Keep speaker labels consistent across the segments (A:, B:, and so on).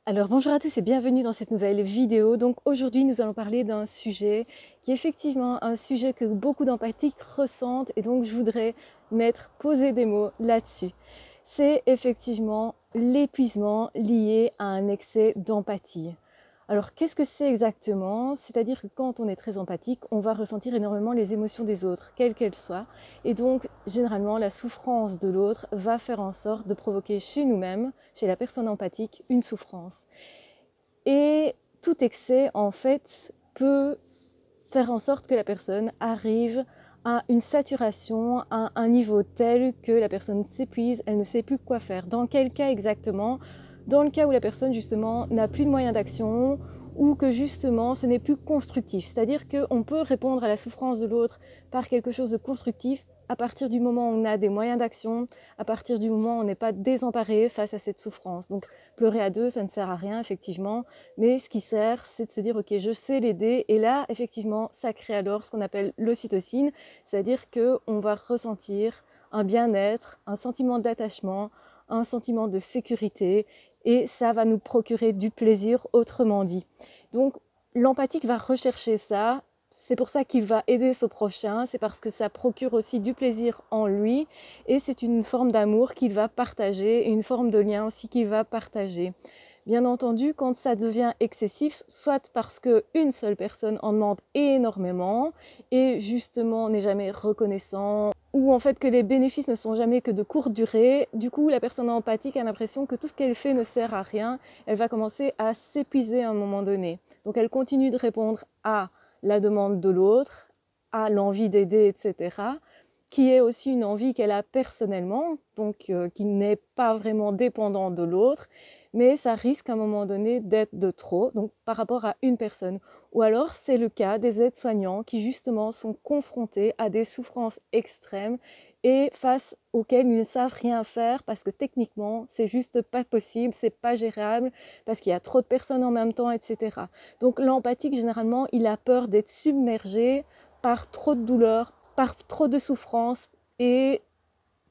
A: Alors bonjour à tous et bienvenue dans cette nouvelle vidéo. Donc aujourd'hui nous allons parler d'un sujet qui est effectivement un sujet que beaucoup d'empathiques ressentent et donc je voudrais poser des mots là-dessus. C'est effectivement l'épuisement lié à un excès d'empathie. Alors qu'est-ce que c'est exactement? C'est-à-dire que quand on est très empathique, on va ressentir énormément les émotions des autres, quelles qu'elles soient. Et donc généralement la souffrance de l'autre va faire en sorte de provoquer chez nous-mêmes, chez la personne empathique, une souffrance. Et tout excès en fait peut faire en sorte que la personne arrive à une saturation, à un niveau tel que la personne s'épuise, elle ne sait plus quoi faire. Dans quel cas exactement? Dans le cas où la personne justement n'a plus de moyens d'action ou que justement ce n'est plus constructif. C'est-à-dire qu'on peut répondre à la souffrance de l'autre par quelque chose de constructif à partir du moment où on a des moyens d'action, à partir du moment où on n'est pas désemparé face à cette souffrance. Donc pleurer à deux, ça ne sert à rien effectivement, mais ce qui sert, c'est de se dire ok, je sais l'aider, et là effectivement ça crée alors ce qu'on appelle l'ocytocine, c'est-à-dire qu'on va ressentir un bien-être, un sentiment d'attachement, un sentiment de sécurité, et ça va nous procurer du plaisir, autrement dit. Donc l'empathique va rechercher ça. C'est pour ça qu'il va aider son prochain, c'est parce que ça procure aussi du plaisir en lui et c'est une forme d'amour qu'il va partager, une forme de lien aussi qu'il va partager. Bien entendu, quand ça devient excessif, soit parce qu'une seule personne en demande énormément et justement n'est jamais reconnaissant, ou en fait que les bénéfices ne sont jamais que de courte durée, du coup la personne empathique a l'impression que tout ce qu'elle fait ne sert à rien, elle va commencer à s'épuiser à un moment donné. Donc elle continue de répondre à la demande de l'autre, à l'envie d'aider, etc., qui est aussi une envie qu'elle a personnellement, donc qui n'est pas vraiment dépendante de l'autre, mais ça risque à un moment donné d'être de trop, donc par rapport à une personne. Ou alors c'est le cas des aides-soignants qui justement sont confrontés à des souffrances extrêmes et face auxquelles ils ne savent rien faire parce que techniquement c'est juste pas possible, c'est pas gérable, parce qu'il y a trop de personnes en même temps, etc. Donc l'empathique généralement il a peur d'être submergé par trop de douleur, par trop de souffrance et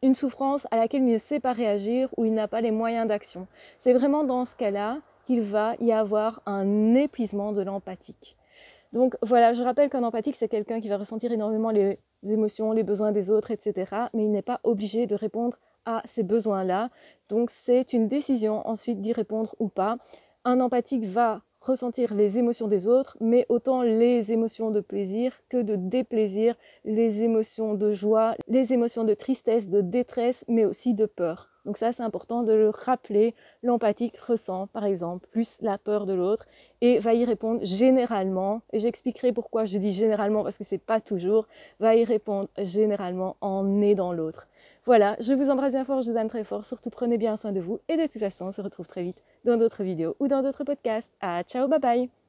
A: une souffrance à laquelle il ne sait pas réagir ou il n'a pas les moyens d'action. C'est vraiment dans ce cas-là qu'il va y avoir un épuisement de l'empathique. Donc voilà, je rappelle qu'un empathique, c'est quelqu'un qui va ressentir énormément les émotions, les besoins des autres, etc. Mais il n'est pas obligé de répondre à ces besoins-là. Donc c'est une décision ensuite d'y répondre ou pas. Un empathique va ressentir les émotions des autres, mais autant les émotions de plaisir que de déplaisir, les émotions de joie, les émotions de tristesse, de détresse, mais aussi de peur. Donc ça, c'est important de le rappeler. L'empathique ressent, par exemple, plus la peur de l'autre et va y répondre généralement, et j'expliquerai pourquoi je dis généralement parce que c'est pas toujours, va y répondre généralement en aidant l'autre. Voilà, je vous embrasse bien fort, je vous aime très fort, surtout prenez bien soin de vous et de toute façon on se retrouve très vite dans d'autres vidéos ou dans d'autres podcasts. Ah, ciao, bye bye!